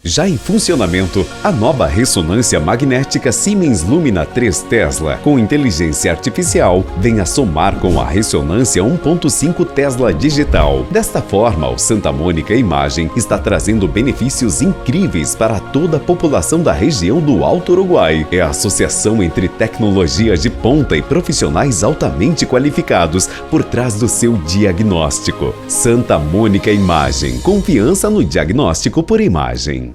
Já em funcionamento, a nova ressonância magnética Siemens Lumina 3 Tesla com inteligência artificial vem a somar com a ressonância 1.5 Tesla digital. Desta forma, o Santa Mônica Imagem está trazendo benefícios incríveis para toda a população da região do Alto Uruguai. É a associação entre tecnologias de ponta e profissionais altamente qualificados por trás do seu diagnóstico. Santa Mônica Imagem. Confiança no diagnóstico por imagem.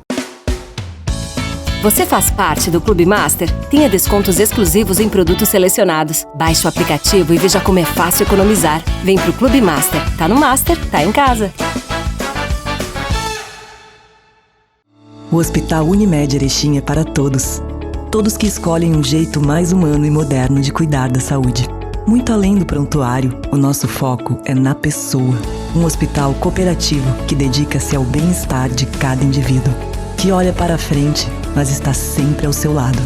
Você faz parte do Clube Master? Tenha descontos exclusivos em produtos selecionados. Baixe o aplicativo e veja como é fácil economizar. Vem pro Clube Master. Tá no Master, tá em casa. O Hospital Unimed Erechim é para todos. Todos que escolhem um jeito mais humano e moderno de cuidar da saúde. Muito além do prontuário, o nosso foco é na pessoa. Um hospital cooperativo que dedica-se ao bem-estar de cada indivíduo. Que olha para frente, mas está sempre ao seu lado.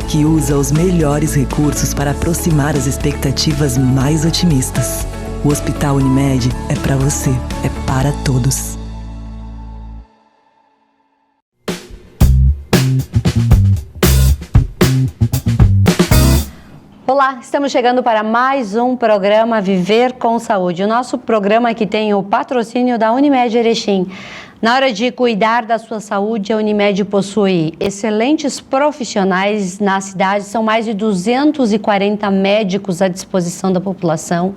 Que usa os melhores recursos para aproximar as expectativas mais otimistas. O Hospital Unimed é para você, é para todos. Olá, estamos chegando para mais um programa Viver com Saúde. O nosso programa que tem o patrocínio da Unimed Erechim. Na hora de cuidar da sua saúde, a Unimed possui excelentes profissionais na cidade, são mais de 240 médicos à disposição da população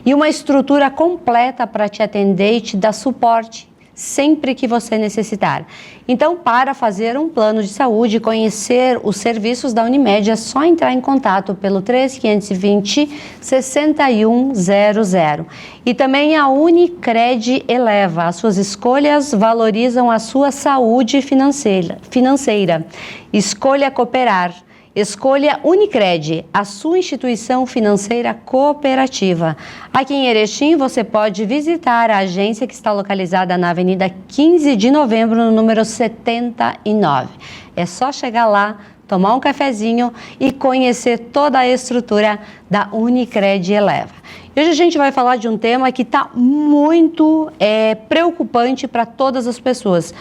e uma estrutura completa para te atender e te dar suporte sempre que você necessitar. Então, para fazer um plano de saúde e conhecer os serviços da Unimed, é só entrar em contato pelo 3520-6100. E também a Unicred eleva. As suas escolhas valorizam a sua saúde financeira. Escolha cooperar. Escolha Unicred, a sua instituição financeira cooperativa. Aqui em Erechim, você pode visitar a agência que está localizada na Avenida 15 de Novembro, no número 79. É só chegar lá, tomar um cafezinho e conhecer toda a estrutura da Unicred Eleva. E hoje a gente vai falar de um tema que está muito preocupante para todas as pessoas.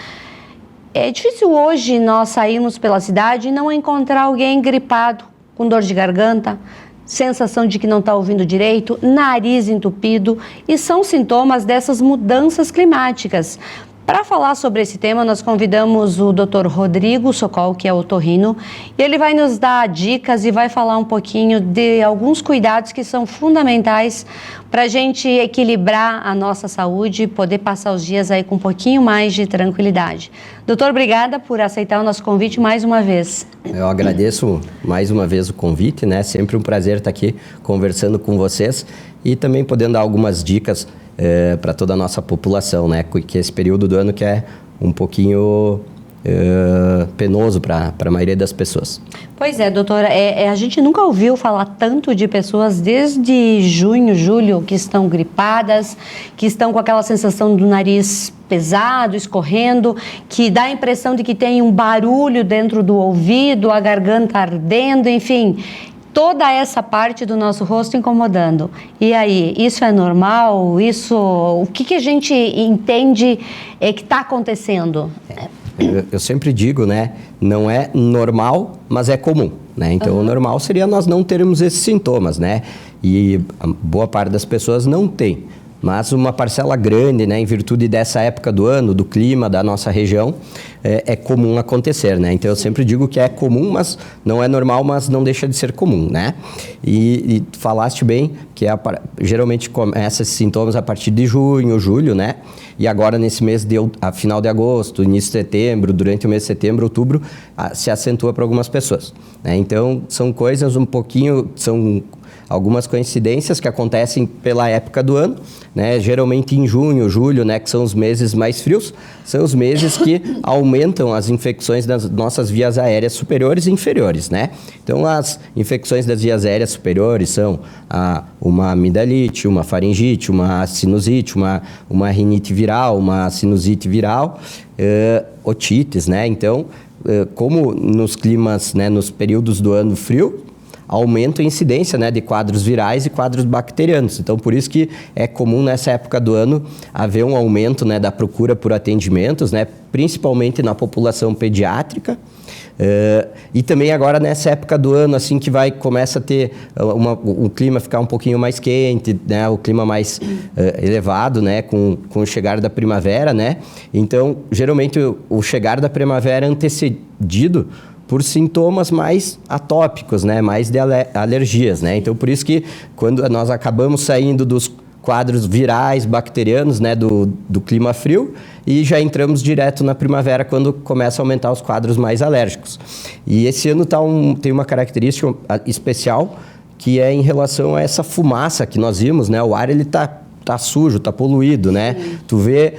É difícil hoje nós sairmos pela cidade e não encontrar alguém gripado, com dor de garganta, sensação de que não está ouvindo direito, nariz entupido, e são sintomas dessas mudanças climáticas. Para falar sobre esse tema, nós convidamos o Dr. Rodrigo Sokol, que é otorrino, e ele vai nos dar dicas e vai falar um pouquinho de alguns cuidados que são fundamentais para a gente equilibrar a nossa saúde e poder passar os dias aí com um pouquinho mais de tranquilidade. Doutor, obrigada por aceitar o nosso convite mais uma vez. Eu agradeço mais uma vez o convite, né? Sempre um prazer estar aqui conversando com vocês e também podendo dar algumas dicas para toda a nossa população, né? Que esse período do ano que é um pouquinho penoso para a maioria das pessoas. Pois é, doutora, a gente nunca ouviu falar tanto de pessoas desde junho, julho, que estão gripadas, que estão com aquela sensação do nariz pesado, escorrendo, que dá a impressão de que tem um barulho dentro do ouvido, a garganta ardendo, enfim, toda essa parte do nosso rosto incomodando. E aí, isso é normal? O que a gente entende que está acontecendo? Eu sempre digo, né, não é normal, mas é comum, né? Então, o normal seria nós não termos esses sintomas, né? E a boa parte das pessoas não tem. Mas uma parcela grande, né, em virtude dessa época do ano, do clima, da nossa região, é comum acontecer, né? Então, eu sempre digo que é comum, mas não é normal, mas não deixa de ser comum, né? E falaste bem que geralmente começa esses sintomas a partir de junho, julho, né? E agora, nesse mês, a final de agosto, início de setembro, durante o mês de setembro, outubro, se acentua para algumas pessoas, né? Então, são coisas são algumas coincidências que acontecem pela época do ano, né? Geralmente em junho, julho, né, que são os meses mais frios, são os meses que aumentam as infecções das nossas vias aéreas superiores e inferiores, né? Então, as infecções das vias aéreas superiores são uma amidalite, uma faringite, uma sinusite, uma rinite viral, uma sinusite viral, otites, né? Então, como nos climas, né, nos períodos do ano frio, aumento em incidência, né, de quadros virais e quadros bacterianos. Então, por isso que é comum nessa época do ano haver um aumento, né, da procura por atendimentos, né, principalmente na população pediátrica. E também agora nessa época do ano, assim, que começa a ter o clima ficar um pouquinho mais quente, né, o clima mais elevado, né, com o chegar da primavera, né. Então, geralmente o chegar da primavera é antecedido por sintomas mais atópicos, né, mais de alergias, né. Então, por isso que quando nós acabamos saindo dos quadros virais, bacterianos, né, do clima frio, e já entramos direto na primavera, quando começa a aumentar os quadros mais alérgicos. E esse ano tem uma característica especial, que é em relação a essa fumaça que nós vimos, né, o ar ele tá sujo, tá poluído, né? Tu vê,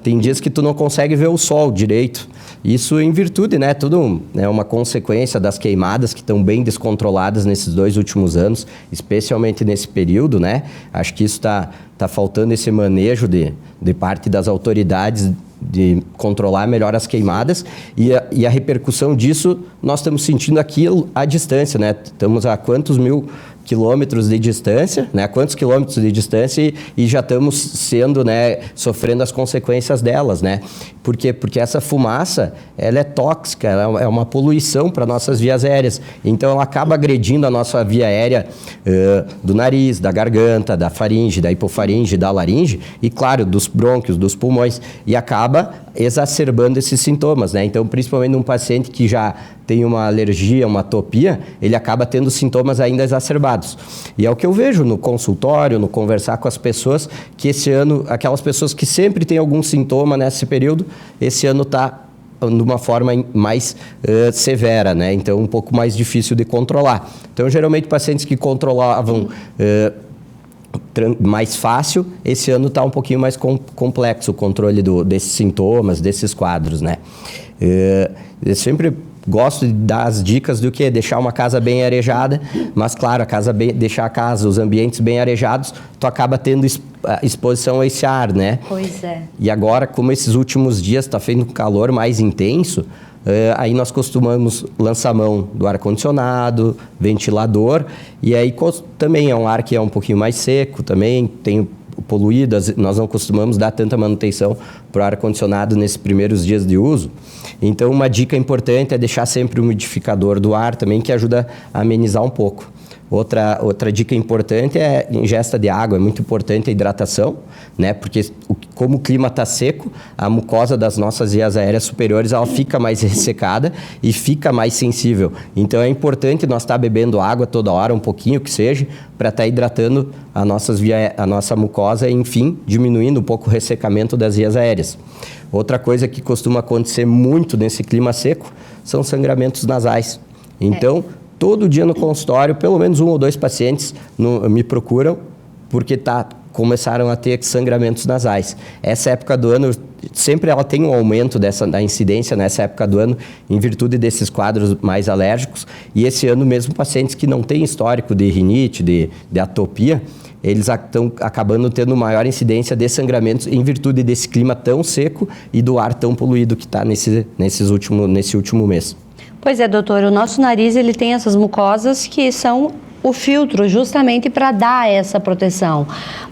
tem dias que tu não consegue ver o sol direito. Isso em virtude, né, tudo é uma consequência das queimadas que estão bem descontroladas nesses 2 últimos anos, especialmente nesse período, né? Acho que isso tá faltando esse manejo de parte das autoridades de controlar melhor as queimadas, e a repercussão disso nós estamos sentindo aqui à distância, né? Estamos a quantos mil quilômetros de distância, né? Quantos quilômetros de distância e já estamos sendo, né, sofrendo as consequências delas, né? Por quê? Porque essa fumaça, ela é tóxica, ela é uma poluição para nossas vias aéreas. Então, ela acaba agredindo a nossa via aérea do nariz, da garganta, da faringe, da hipofaringe, da laringe e, claro, dos brônquios, dos pulmões, e acaba exacerbando esses sintomas, né? Então, principalmente num paciente que já tem uma alergia, uma atopia, ele acaba tendo sintomas ainda exacerbados. E é o que eu vejo no consultório, no conversar com as pessoas, que esse ano, aquelas pessoas que sempre têm algum sintoma nesse período, esse ano está de uma forma mais severa, né? Então, um pouco mais difícil de controlar. Então, geralmente, pacientes que controlavam mais fácil, esse ano está um pouquinho mais complexo o controle desses sintomas, desses quadros, né? Eu sempre gosto de dar as dicas do que deixar uma casa bem arejada, mas claro, deixar a casa, os ambientes bem arejados, tu acaba tendo exposição a esse ar, né? Pois é. E agora, como esses últimos dias está fazendo um calor mais intenso, aí nós costumamos lançar mão do ar-condicionado, ventilador, e aí também é um ar que é um pouquinho mais seco, também tem poluído, nós não costumamos dar tanta manutenção para o ar-condicionado nesses primeiros dias de uso. Então, uma dica importante é deixar sempre o umidificador do ar também, que ajuda a amenizar um pouco. Outra dica importante é a ingesta de água, é muito importante a hidratação, né? Porque como o clima está seco, a mucosa das nossas vias aéreas superiores ela fica mais ressecada e fica mais sensível. Então é importante nós estar bebendo água toda hora, um pouquinho que seja, para estar hidratando a nossa mucosa e, enfim, diminuindo um pouco o ressecamento das vias aéreas. Outra coisa que costuma acontecer muito nesse clima seco são sangramentos nasais. Então, todo dia no consultório, pelo menos 1 ou 2 pacientes me procuram porque começaram a ter sangramentos nasais. Essa época do ano, sempre ela tem um aumento da incidência nessa época do ano, em virtude desses quadros mais alérgicos. E esse ano mesmo, pacientes que não têm histórico de rinite, de atopia, eles estão acabando tendo maior incidência de sangramentos em virtude desse clima tão seco e do ar tão poluído que está nesse último mês. Pois é, doutor, o nosso nariz ele tem essas mucosas que são o filtro justamente para dar essa proteção.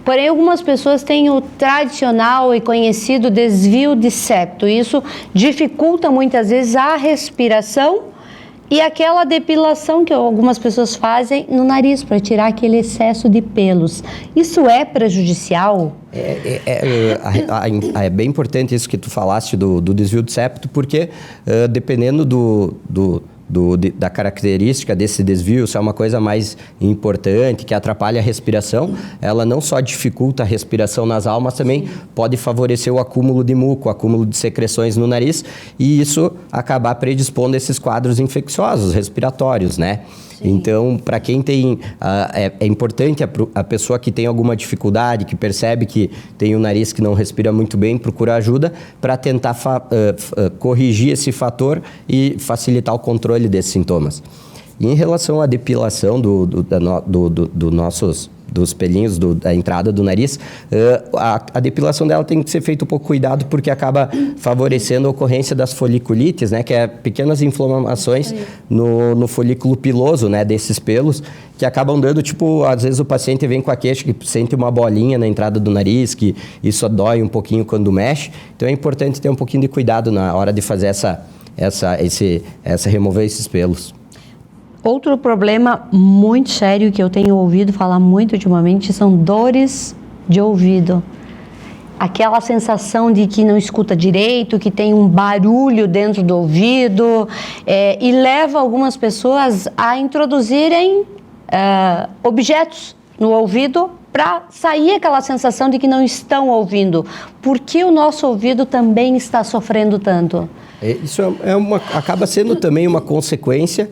Porém, algumas pessoas têm o tradicional e conhecido desvio de septo. Isso dificulta muitas vezes a respiração e aquela depilação que algumas pessoas fazem no nariz para tirar aquele excesso de pelos. Isso é prejudicial? É bem importante isso que tu falaste do desvio de septo, porque dependendo da característica desse desvio, se é uma coisa mais importante, que atrapalha a respiração, ela não só dificulta a respiração nasal, mas também pode favorecer o acúmulo de muco, o acúmulo de secreções no nariz, e isso acabar predispondo esses quadros infecciosos respiratórios, né? Então, para quem tem... é importante a pessoa que tem alguma dificuldade, que percebe que tem um nariz que não respira muito bem, procurar ajuda para tentar corrigir esse fator e facilitar o controle desses sintomas. E em relação à depilação dos pelinhos da entrada do nariz, a depilação dela tem que ser feita um pouco cuidado, porque acaba favorecendo a ocorrência das foliculites, né, que é pequenas inflamações no folículo piloso, né, desses pelos, que acabam dando, tipo, às vezes o paciente vem com a queixa que sente uma bolinha na entrada do nariz, que isso dói um pouquinho quando mexe. Então é importante ter um pouquinho de cuidado na hora de fazer remover esses pelos. Outro problema muito sério que eu tenho ouvido falar muito ultimamente são dores de ouvido. Aquela sensação de que não escuta direito, que tem um barulho dentro do ouvido, e leva algumas pessoas a introduzirem objetos no ouvido para sair aquela sensação de que não estão ouvindo. Por que o nosso ouvido também está sofrendo tanto? Isso acaba sendo também uma consequência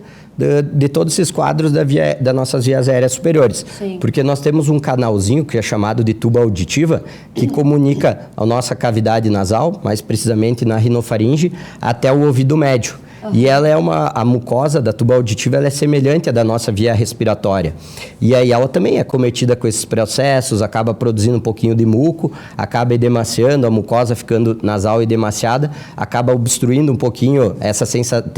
de todos esses quadros das nossas vias aéreas superiores. Sim. Porque nós temos um canalzinho que é chamado de tuba auditiva, que comunica a nossa cavidade nasal, mais precisamente na rinofaringe, até o ouvido médio. E ela a mucosa da tuba auditiva, ela é semelhante à da nossa via respiratória. E aí ela também é cometida com esses processos, acaba produzindo um pouquinho de muco, acaba edemaciando, a mucosa ficando nasal edemaciada, acaba obstruindo um pouquinho,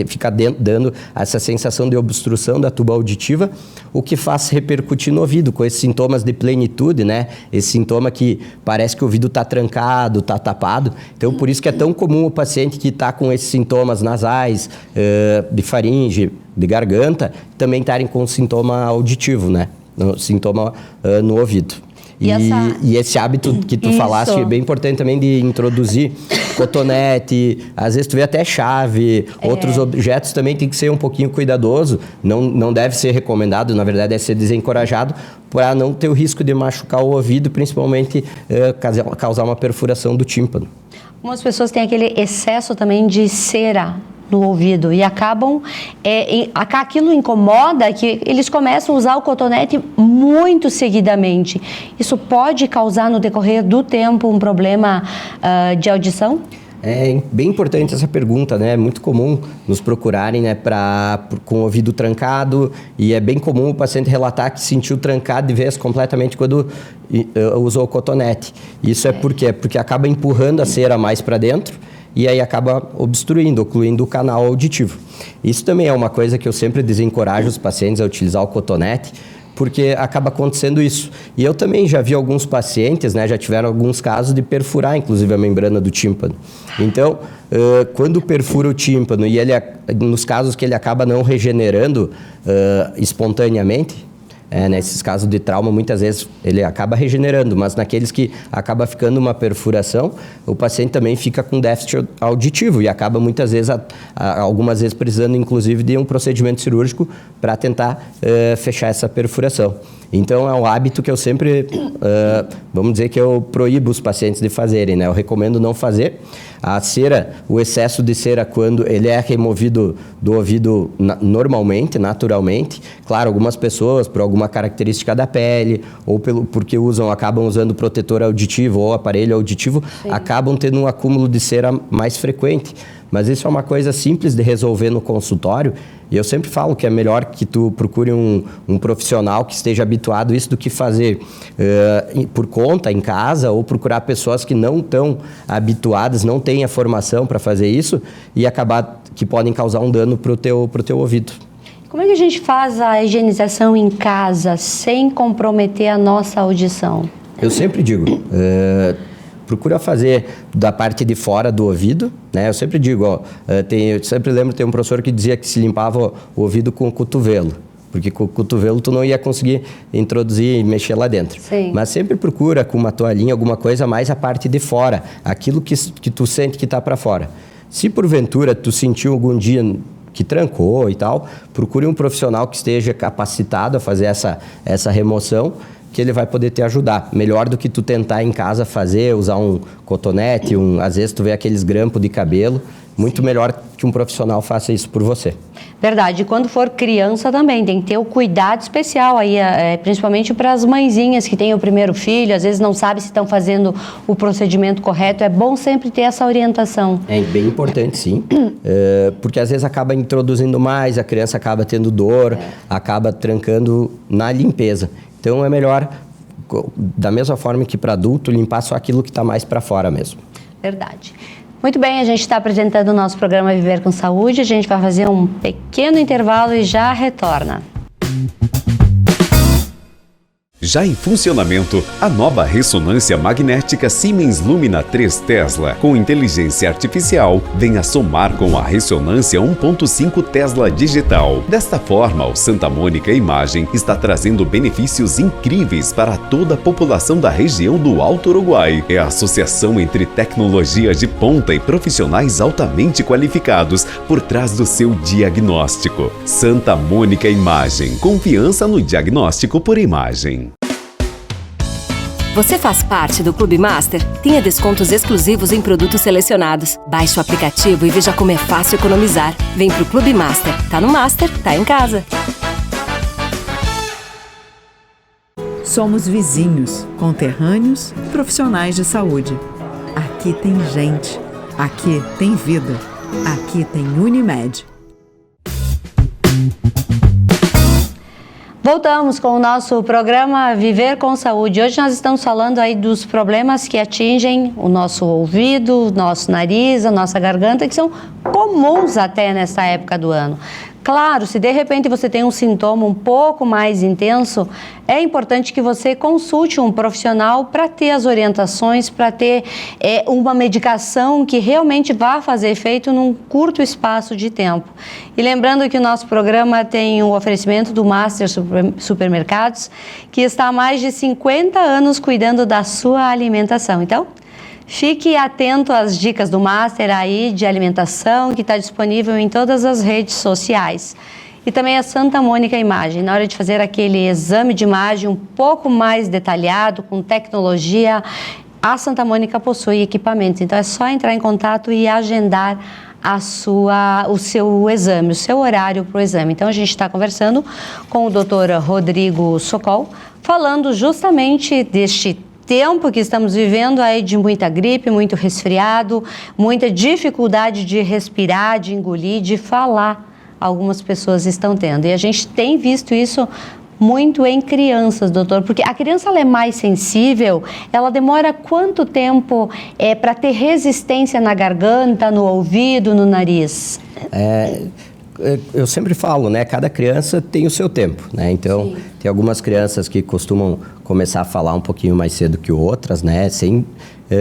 fica dando essa sensação de obstrução da tuba auditiva, o que faz repercutir no ouvido, com esses sintomas de plenitude, né? Esse sintoma que parece que o ouvido está trancado, está tapado. Então, por isso que é tão comum o paciente que está com esses sintomas nasais, de faringe, de garganta, também estarem com sintoma auditivo, né? Sintoma no ouvido. E esse hábito que tu falaste é bem importante também de introduzir cotonete, às vezes tu vê até chave, outros objetos também tem que ser um pouquinho cuidadoso, não deve ser recomendado, na verdade deve ser desencorajado, para não ter o risco de machucar o ouvido, principalmente causar uma perfuração do tímpano. Algumas pessoas têm aquele excesso também de cera no ouvido e acabam, aquilo incomoda que eles começam a usar o cotonete muito seguidamente. Isso pode causar no decorrer do tempo um problema de audição? É bem importante essa pergunta, né? É muito comum nos procurarem, né, com o ouvido trancado, e é bem comum o paciente relatar que sentiu trancado de vez completamente quando usou o cotonete. Isso por quê? Porque acaba empurrando a cera mais para dentro e aí acaba obstruindo, ocluindo o canal auditivo. Isso também é uma coisa que eu sempre desencorajo os pacientes a utilizar o cotonete, porque acaba acontecendo isso. E eu também já vi alguns pacientes, né, já tiveram alguns casos de perfurar, inclusive, a membrana do tímpano. Então, quando perfura o tímpano, e nos casos que ele acaba não regenerando espontaneamente, nesses casos de trauma, muitas vezes ele acaba regenerando, mas naqueles que acaba ficando uma perfuração, o paciente também fica com déficit auditivo e acaba muitas vezes, algumas vezes precisando inclusive de um procedimento cirúrgico para tentar fechar essa perfuração. Então é um hábito que eu sempre, vamos dizer que eu proíbo os pacientes de fazerem, né? Eu recomendo não fazer. A cera, o excesso de cera, quando ele é removido do ouvido normalmente, naturalmente, claro, algumas pessoas por alguma característica da pele ou porque acabam usando protetor auditivo ou aparelho auditivo, sim, acabam tendo um acúmulo de cera mais frequente. Mas isso é uma coisa simples de resolver no consultório, e eu sempre falo que é melhor que tu procure um profissional que esteja habituado a isso do que fazer por conta, em casa, ou procurar pessoas que não estão habituadas, não têm a formação para fazer isso, e acabar que podem causar um dano pro teu ouvido. Como é que a gente faz a higienização em casa sem comprometer a nossa audição? Eu sempre digo... procura fazer da parte de fora do ouvido, né? Eu sempre digo, eu sempre lembro, tem um professor que dizia que se limpava o ouvido com o cotovelo, porque com o cotovelo tu não ia conseguir introduzir e mexer lá dentro. Sim. Mas sempre procura com uma toalhinha, alguma coisa, mais a parte de fora, aquilo que tu sente que está para fora. Se porventura tu sentiu algum dia que trancou e tal, procure um profissional que esteja capacitado a fazer essa remoção, que ele vai poder te ajudar. Melhor do que tu tentar em casa fazer, usar um cotonete, às vezes tu vê aqueles grampos de cabelo, muito Sim. melhor que um profissional faça isso por você. Verdade. E quando for criança também, tem que ter o cuidado especial aí, principalmente para as mãezinhas que têm o primeiro filho, às vezes não sabem se estão fazendo o procedimento correto, é bom sempre ter essa orientação. É bem importante, sim, porque às vezes acaba introduzindo mais, a criança acaba tendo dor, acaba trancando na limpeza. Então é melhor da mesma forma que para adulto, limpar só aquilo que está mais para fora mesmo. Verdade. Muito bem, a gente está apresentando o nosso programa Viver com Saúde. A gente vai fazer um pequeno intervalo e já retorna. Já em funcionamento, a nova ressonância magnética Siemens Lumina 3 Tesla, com inteligência artificial, vem a somar com a ressonância 1.5 Tesla digital. Desta forma, o Santa Mônica Imagem está trazendo benefícios incríveis para toda a população da região do Alto Uruguai. É a associação entre tecnologia de ponta e profissionais altamente qualificados por trás do seu diagnóstico. Santa Mônica Imagem. Confiança no diagnóstico por imagem. Você faz parte do Clube Master? Tenha descontos exclusivos em produtos selecionados. Baixe o aplicativo e veja como é fácil economizar. Vem pro Clube Master. Tá no Master, tá em casa. Somos vizinhos, conterrâneos, profissionais de saúde. Aqui tem gente. Aqui tem vida. Aqui tem Unimed. Voltamos com o nosso programa Viver com Saúde. Hoje nós estamos falando aí dos problemas que atingem o nosso ouvido, o nosso nariz, a nossa garganta, que são comuns até nessa época do ano. Claro, se de repente você tem um sintoma um pouco mais intenso, é importante que você consulte um profissional para ter as orientações, para ter uma medicação que realmente vá fazer efeito num curto espaço de tempo. E lembrando que o nosso programa tem o oferecimento do Master Supermercados, que está há mais de 50 anos cuidando da sua alimentação. Então, fique atento às dicas do Master aí de alimentação, que está disponível em todas as redes sociais. E também a Santa Mônica Imagem. Na hora de fazer aquele exame de imagem um pouco mais detalhado, com tecnologia, a Santa Mônica possui equipamentos. Então é só entrar em contato e agendar o seu exame, o seu horário para o exame. Então a gente está conversando com o Dr. Rodrigo Sokol, falando justamente deste tempo que estamos vivendo aí de muita gripe, muito resfriado, muita dificuldade de respirar, de engolir, de falar. Algumas pessoas estão tendo. E a gente tem visto isso muito em crianças, doutor, porque a criança ela é mais sensível, ela demora quanto tempo para ter resistência na garganta, no ouvido, no nariz? Eu sempre falo, né? Cada criança tem o seu tempo, né? Então, sim, tem algumas crianças que costumam começar a falar um pouquinho mais cedo que outras, né? Sem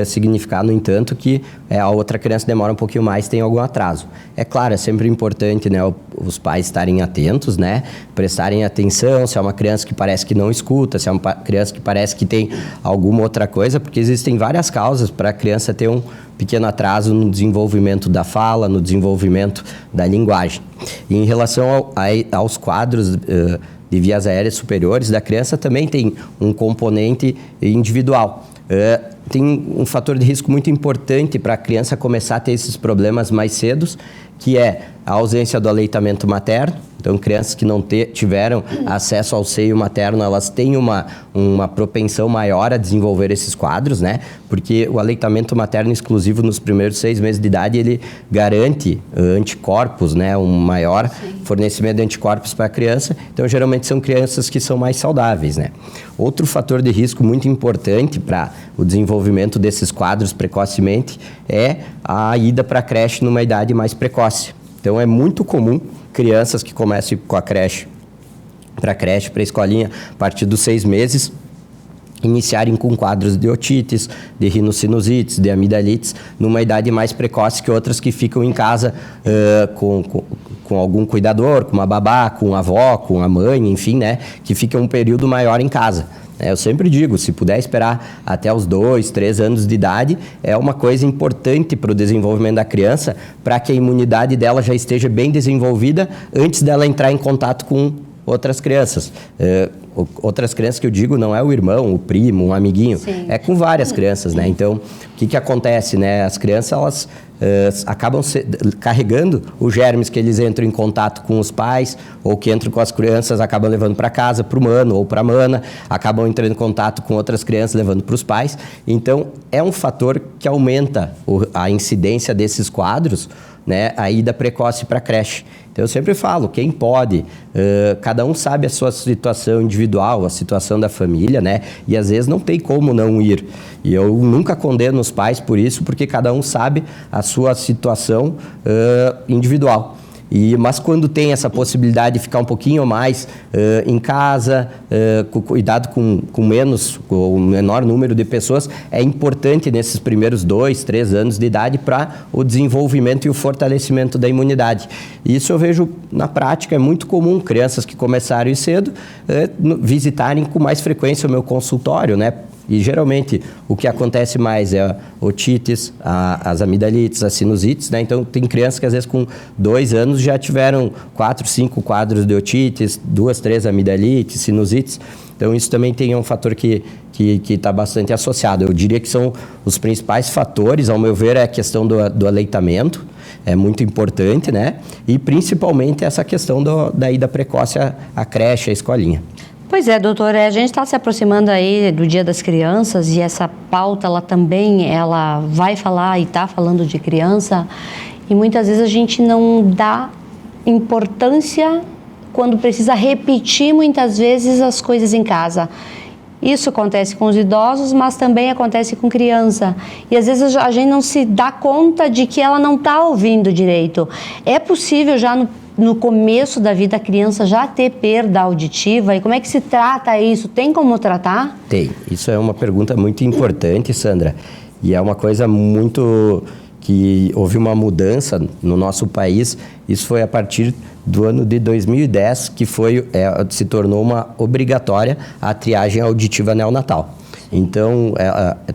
significar, no entanto, que a outra criança demora um pouquinho mais, tem algum atraso. É claro, é sempre importante, né, os pais estarem atentos, né? Prestarem atenção se é uma criança que parece que não escuta, se é uma criança que parece que tem alguma outra coisa, porque existem várias causas para a criança ter um pequeno atraso no desenvolvimento da fala, no desenvolvimento da linguagem. E em relação aos quadros de vias aéreas superiores da criança, também tem um componente individual. Tem um fator de risco muito importante para a criança começar a ter esses problemas mais cedos, que é a ausência do aleitamento materno. Então, crianças que não tiveram acesso ao seio materno, elas têm uma propensão maior a desenvolver esses quadros, né? Porque o aleitamento materno exclusivo nos primeiros 6 meses de idade, ele garante anticorpos, né? Um maior fornecimento de anticorpos para a criança. Então, geralmente são crianças que são mais saudáveis, né? Outro fator de risco muito importante para o desenvolvimento desses quadros precocemente é a ida para a creche numa idade mais precoce. Então, é muito comum crianças que começam com a creche, para a escolinha, a partir dos 6 meses, iniciarem com quadros de otites, de rinossinusites, de amidalites, numa idade mais precoce que outras que ficam em casa com algum cuidador, com uma babá, com a avó, com a mãe, enfim, né, que ficam um período maior em casa. Eu sempre digo, se puder esperar até os 2, 3 anos de idade, é uma coisa importante para o desenvolvimento da criança, para que a imunidade dela já esteja bem desenvolvida antes dela entrar em contato com outras crianças. Outras crianças que eu digo não é o irmão, o primo, um amiguinho, sim, é com várias crianças, né? Então, o que acontece, né? As crianças, elas acabam carregando os germes que eles entram em contato com os pais, ou que entram com as crianças, acabam levando para casa, para o mano ou para a mana, acabam entrando em contato com outras crianças, levando para os pais. Então, é um fator que aumenta a incidência desses quadros né, a ida precoce para a creche. Então, eu sempre falo, quem pode, cada um sabe a sua situação individual, a situação da família, né? E às vezes não tem como não ir. E eu nunca condeno os pais por isso, porque cada um sabe a sua situação individual. Mas quando tem essa possibilidade de ficar um pouquinho mais em casa, com cuidado com o menor número de pessoas, é importante nesses primeiros 2, 3 anos de idade para o desenvolvimento e o fortalecimento da imunidade. Isso eu vejo na prática, é muito comum crianças que começaram cedo visitarem com mais frequência o meu consultório, né? E geralmente o que acontece mais é otites, as amidalites, as sinusites, né? Então tem crianças que às vezes com 2 anos já tiveram 4, 5 quadros de otites, 2, 3 amidalites, sinusites. Então isso também tem um fator que está bastante associado. Eu diria que são os principais fatores, ao meu ver, é a questão do aleitamento, é muito importante, né? E principalmente essa questão da ida precoce à creche, à escolinha. Pois é, doutora, a gente está se aproximando aí do Dia das Crianças e essa pauta, ela vai falar e está falando de criança e muitas vezes a gente não dá importância quando precisa repetir muitas vezes as coisas em casa. Isso acontece com os idosos, mas também acontece com criança. E às vezes a gente não se dá conta de que ela não está ouvindo direito. É possível já no começo da vida a criança já ter perda auditiva? E como é que se trata isso? Tem como tratar? Tem. Isso é uma pergunta muito importante, Sandra. E é uma coisa muito que houve uma mudança no nosso país. Isso foi a partir do ano de 2010, que se tornou uma obrigatória a triagem auditiva neonatal. Então,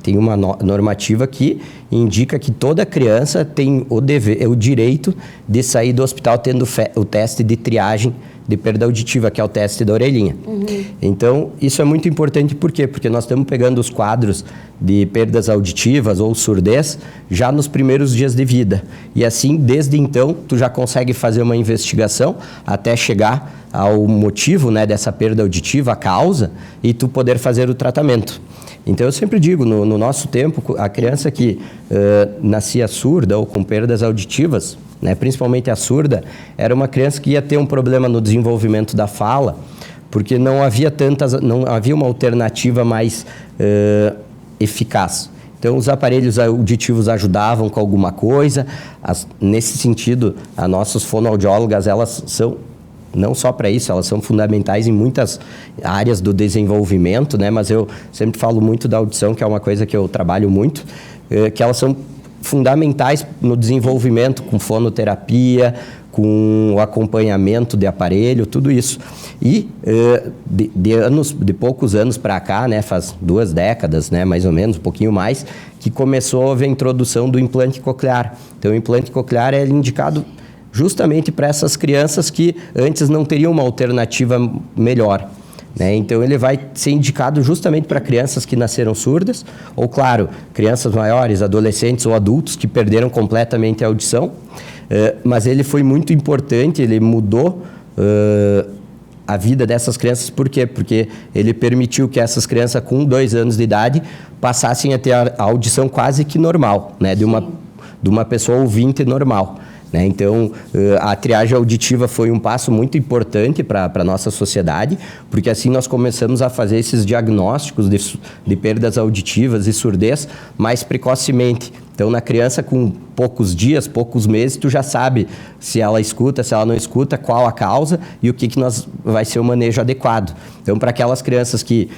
tem uma normativa que indica que toda criança tem o direito de sair do hospital tendo o teste de triagem de perda auditiva, que é o teste da orelhinha. Uhum. Então, isso é muito importante, por quê? Porque nós estamos pegando os quadros de perdas auditivas ou surdez já nos primeiros dias de vida. E assim, desde então, tu já consegue fazer uma investigação até chegar ao motivo, né, dessa perda auditiva, a causa, e tu poder fazer o tratamento. Então, eu sempre digo, no nosso tempo, a criança que nascia surda ou com perdas auditivas, né, principalmente a surda, era uma criança que ia ter um problema no desenvolvimento da fala, porque não havia uma alternativa mais eficaz. Então, os aparelhos auditivos ajudavam com alguma coisa. Nesse sentido, as nossas fonoaudiólogas, elas são não só para isso, elas são fundamentais em muitas áreas do desenvolvimento, né? Mas eu sempre falo muito da audição, que é uma coisa que eu trabalho muito, que elas são fundamentais no desenvolvimento, com fonoterapia, com o acompanhamento de aparelho, tudo isso. E de poucos anos para cá, né, faz 2 décadas, né, mais ou menos, um pouquinho mais, que começou a haver a introdução do implante coclear. Então, o implante coclear é indicado justamente para essas crianças que antes não teriam uma alternativa melhor, né? Então, ele vai ser indicado justamente para crianças que nasceram surdas, ou, claro, crianças maiores, adolescentes ou adultos que perderam completamente a audição, mas ele foi muito importante, ele mudou a vida dessas crianças. Por quê? Porque ele permitiu que essas crianças com 2 anos de idade passassem a ter a audição quase que normal, né? De uma pessoa ouvinte normal. Né? Então, a triagem auditiva foi um passo muito importante para a nossa sociedade, porque assim nós começamos a fazer esses diagnósticos de perdas auditivas e surdez mais precocemente. Então, na criança com poucos dias, poucos meses, tu já sabe se ela escuta, se ela não escuta, qual a causa e o que vai ser o manejo adequado. Então, para aquelas crianças que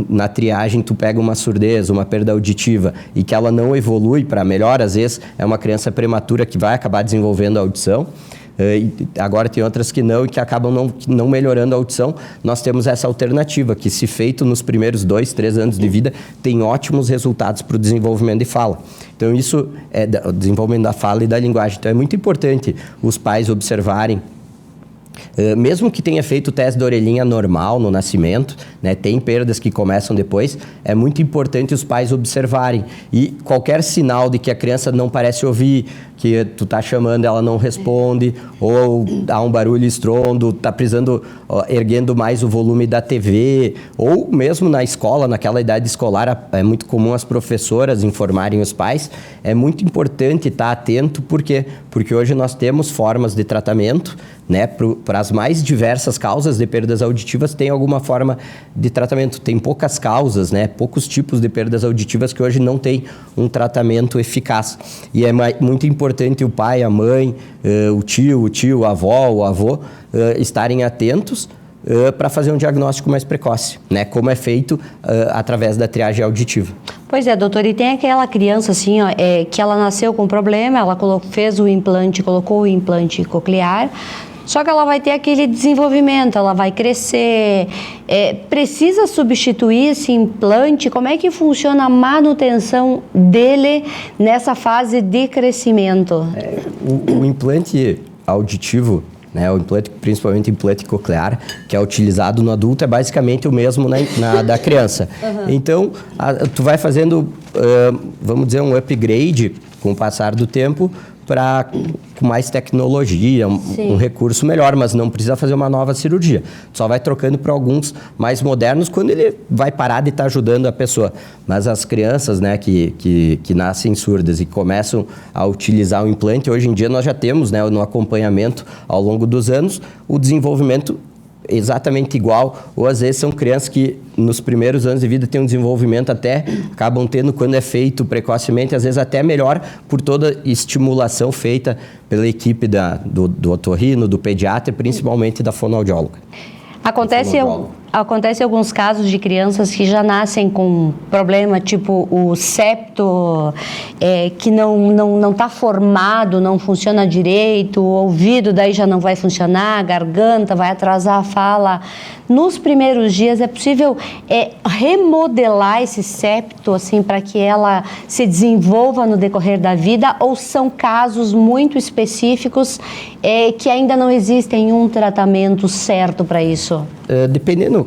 na triagem tu pega uma surdez, uma perda auditiva e que ela não evolui para melhor, às vezes é uma criança prematura que vai acabar desenvolvendo a audição. Agora tem outras que não e que acabam não melhorando a audição. Nós temos essa alternativa que, se feito nos primeiros 2, 3 anos de vida, tem ótimos resultados para o desenvolvimento de fala. Então isso é o desenvolvimento da fala e da linguagem. Então é muito importante os pais observarem, mesmo que tenha feito o teste da orelhinha normal no nascimento, né, tem perdas que começam depois, é muito importante os pais observarem. E qualquer sinal de que a criança não parece ouvir, que tu tá chamando, ela não responde, ou há um barulho estrondo, tá precisando, erguendo mais o volume da TV, ou mesmo na escola, naquela idade escolar, é muito comum as professoras informarem os pais. É muito importante estar atento, por quê? Porque hoje nós temos formas de tratamento, né, para as mais diversas causas de perdas auditivas, tem alguma forma de tratamento. Tem poucas causas, né, poucos tipos de perdas auditivas que hoje não tem um tratamento eficaz. E é muito importante o pai, a mãe, o tio, a avó, o avô estarem atentos para fazer um diagnóstico mais precoce, né, como é feito através da triagem auditiva. Pois é, doutor, e tem aquela criança assim, ó, que ela nasceu com problema, ela fez o implante, colocou o implante coclear, só que ela vai ter aquele desenvolvimento, ela vai crescer, precisa substituir esse implante? Como é que funciona a manutenção dele nessa fase de crescimento? O implante auditivo, né, o implante, principalmente o implante coclear, que é utilizado no adulto, é basicamente o mesmo da criança. Uhum. Então, tu vai fazendo, vamos dizer, um upgrade com o passar do tempo, com mais tecnologia, um recurso melhor, mas não precisa fazer uma nova cirurgia. Só vai trocando para alguns mais modernos quando ele vai parar de estar ajudando a pessoa. Mas as crianças, né, que nascem surdas e começam a utilizar o implante, hoje em dia nós já temos, né, no acompanhamento ao longo dos anos, o desenvolvimento exatamente igual, ou às vezes são crianças que nos primeiros anos de vida têm um desenvolvimento acabam tendo, quando é feito precocemente, às vezes até melhor por toda a estimulação feita pela equipe do otorrino, do pediatra, principalmente da fonoaudióloga. Acontece alguns casos de crianças que já nascem com problema, tipo o septo, que não está formado, não funciona direito, o ouvido daí já não vai funcionar, a garganta vai atrasar a fala. Nos primeiros dias é possível remodelar esse septo assim, para que ela se desenvolva no decorrer da vida, ou são casos muito específicos que ainda não existem um tratamento certo para isso? Dependendo,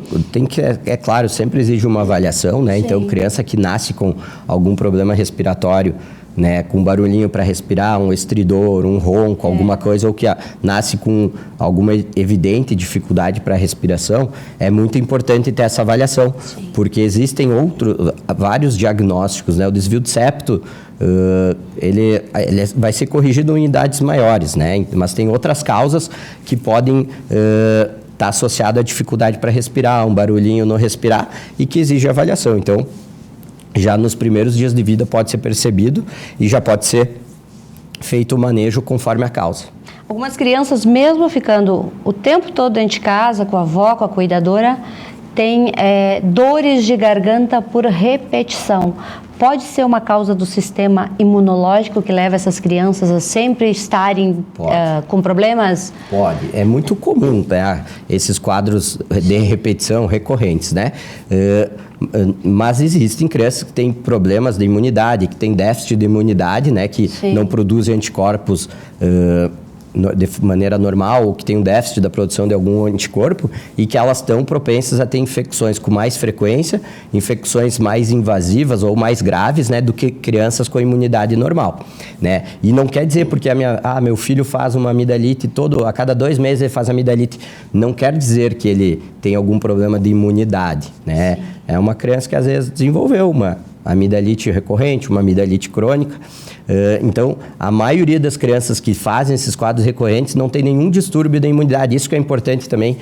é claro, sempre exige uma avaliação, né? Sim. Então, criança que nasce com algum problema respiratório, né, com barulhinho para respirar, um estridor, um ronco, alguma coisa, ou que nasce com alguma evidente dificuldade para a respiração, é muito importante ter essa avaliação. Sim. Porque existem vários diagnósticos, né? O desvio de septo, ele vai ser corrigido em idades maiores, né? Mas tem outras causas que podem está associado à dificuldade para respirar, um barulhinho não respirar, e que exige avaliação. Então, já nos primeiros dias de vida pode ser percebido e já pode ser feito o manejo conforme a causa. Algumas crianças, mesmo ficando o tempo todo dentro de casa, com a avó, com a cuidadora, têm dores de garganta por repetição. Pode ser uma causa do sistema imunológico que leva essas crianças a sempre estarem com problemas? Pode. É muito comum, né, esses quadros de repetição recorrentes, né? Mas existem crianças que têm problemas de imunidade, que têm déficit de imunidade, né, que não produzem anticorpos de maneira normal, ou que tem um déficit da produção de algum anticorpo, e que elas estão propensas a ter infecções com mais frequência, infecções mais invasivas ou mais graves, né, do que crianças com imunidade normal, né? E não quer dizer porque meu filho faz uma amidalite a cada 2 meses ele faz amidalite, não quer dizer que ele tem algum problema de imunidade, né? Sim. É uma criança que às vezes desenvolveu uma amidalite recorrente, uma amidalite crônica. Então, a maioria das crianças que fazem esses quadros recorrentes não tem nenhum distúrbio da imunidade. Isso que é importante também,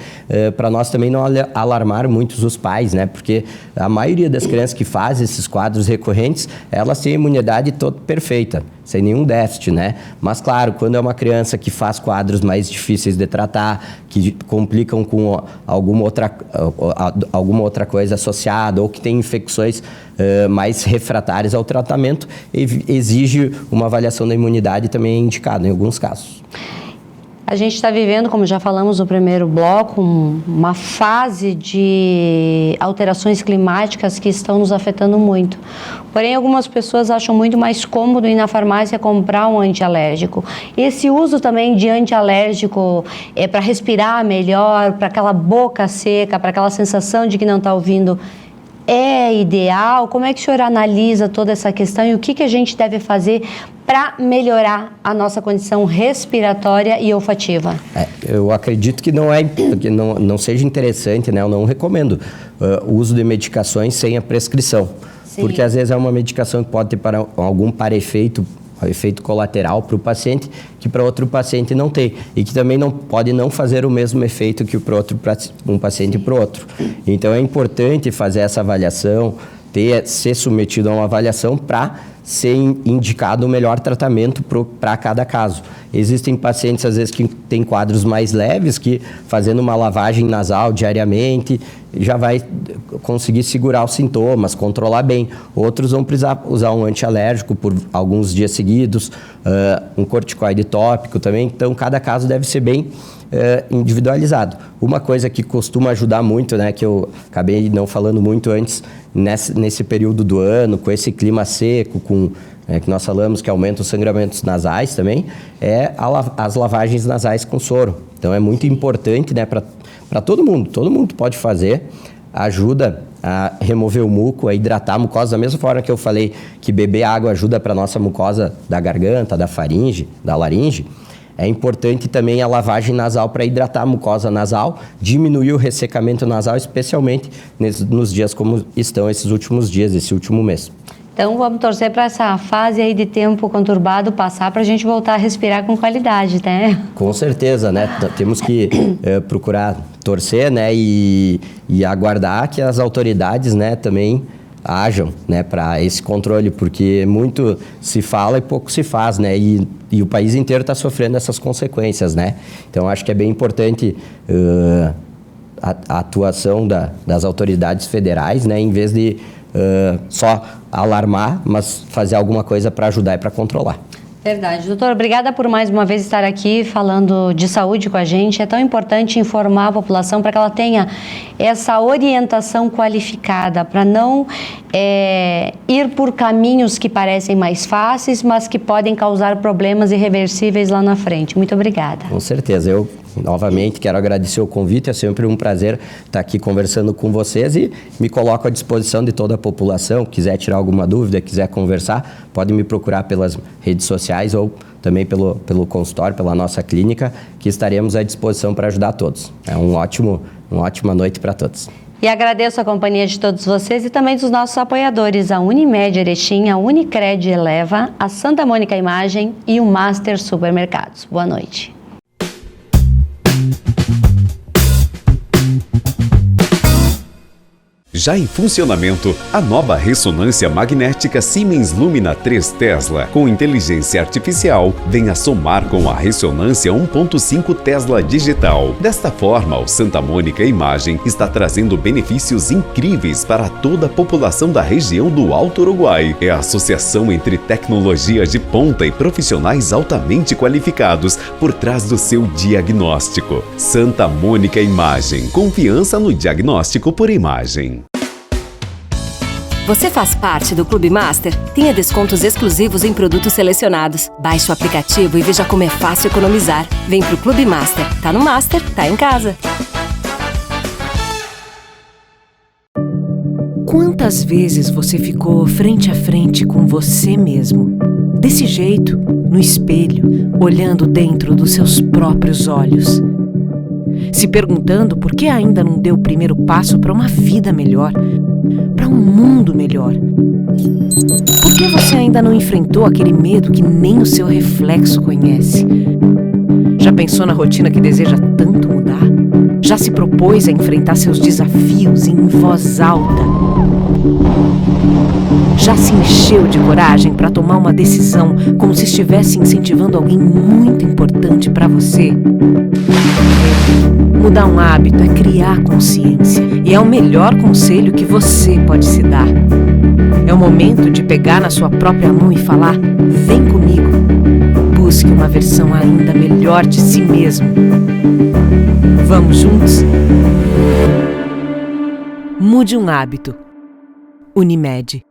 para nós também não alarmar muitos os pais, né? Porque a maioria das crianças que fazem esses quadros recorrentes, elas têm a imunidade toda perfeita, sem nenhum déficit, né? Mas, claro, quando é uma criança que faz quadros mais difíceis de tratar, que complicam com alguma outra coisa associada, ou que tem infecções mais refratárias ao tratamento, exige uma avaliação da imunidade, também é indicado em alguns casos. A gente está vivendo, como já falamos no primeiro bloco, uma fase de alterações climáticas que estão nos afetando muito. Porém, algumas pessoas acham muito mais cômodo ir na farmácia comprar um antialérgico. Esse uso também de antialérgico para respirar melhor, para aquela boca seca, para aquela sensação de que não está ouvindo, é ideal? Como é que o senhor analisa toda essa questão e o que a gente deve fazer para melhorar a nossa condição respiratória e olfativa? Eu acredito que não seja interessante, né? Eu não recomendo o uso de medicações sem a prescrição. Sim. Porque às vezes é uma medicação que pode ter algum efeito colateral para o paciente, que para outro paciente não tem. E que também pode não fazer o mesmo efeito que um paciente para o outro. Então é importante fazer essa avaliação, ser submetido a uma avaliação para ser indicado o melhor tratamento para cada caso. Existem pacientes, às vezes, que têm quadros mais leves, que fazendo uma lavagem nasal diariamente já vai conseguir segurar os sintomas, controlar bem. Outros vão precisar usar um antialérgico por alguns dias seguidos, um corticoide tópico também. Então, cada caso deve ser bem individualizado. Uma coisa que costuma ajudar muito, né, que eu acabei não falando muito antes, nesse período do ano, com esse clima seco, que nós falamos que aumenta os sangramentos nasais também, as lavagens nasais com soro. Então é muito importante, né, para todo mundo pode fazer, ajuda a remover o muco, a hidratar a mucosa, da mesma forma que eu falei que beber água ajuda para a nossa mucosa da garganta, da faringe, da laringe. É importante também a lavagem nasal para hidratar a mucosa nasal, diminuir o ressecamento nasal, especialmente nos dias como estão esses últimos dias, esse último mês. Então, vamos torcer para essa fase aí de tempo conturbado passar para a gente voltar a respirar com qualidade, né? Com certeza, né? Temos que procurar torcer, né? E aguardar que as autoridades, né, também ajam, né, para esse controle, porque muito se fala e pouco se faz, né? E o país inteiro está sofrendo essas consequências, né? Então, acho que é bem importante a atuação das autoridades federais, né? Em vez de só alarmar, mas fazer alguma coisa para ajudar e para controlar. Verdade. Doutor, obrigada por mais uma vez estar aqui falando de saúde com a gente. É tão importante informar a população para que ela tenha essa orientação qualificada, para não ir por caminhos que parecem mais fáceis, mas que podem causar problemas irreversíveis lá na frente. Muito obrigada. Com certeza. Eu, novamente, quero agradecer o convite. É sempre um prazer estar aqui conversando com vocês e me coloco à disposição de toda a população. Quiser tirar alguma dúvida, quiser conversar, pode me procurar pelas redes sociais ou também pelo consultório, pela nossa clínica, que estaremos à disposição para ajudar todos. É uma ótima noite para todos. E agradeço a companhia de todos vocês e também dos nossos apoiadores, a Unimed Erechim, a Unicred Eleva, a Santa Mônica Imagem e o Master Supermercados. Boa noite. Já em funcionamento, a nova ressonância magnética Siemens Lumina 3 Tesla, com inteligência artificial, vem a somar com a ressonância 1.5 Tesla digital. Desta forma, o Santa Mônica Imagem está trazendo benefícios incríveis para toda a população da região do Alto Uruguai. É a associação entre tecnologia de ponta e profissionais altamente qualificados por trás do seu diagnóstico. Santa Mônica Imagem. Confiança no diagnóstico por imagem. Você faz parte do Clube Master? Tenha descontos exclusivos em produtos selecionados. Baixe o aplicativo e veja como é fácil economizar. Vem pro Clube Master. Tá no Master, tá em casa. Quantas vezes você ficou frente a frente com você mesmo? Desse jeito, no espelho, olhando dentro dos seus próprios olhos. Se perguntando por que ainda não deu o primeiro passo para uma vida melhor, para um mundo melhor. Por que você ainda não enfrentou aquele medo que nem o seu reflexo conhece? Já pensou na rotina que deseja tanto mudar? Já se propôs a enfrentar seus desafios em voz alta? Já se encheu de coragem para tomar uma decisão como se estivesse incentivando alguém muito importante para você? Mudar um hábito é criar consciência e é o melhor conselho que você pode se dar. É o momento de pegar na sua própria mão e falar: vem comigo. Busque uma versão ainda melhor de si mesmo. Vamos juntos? Mude um hábito. Unimed.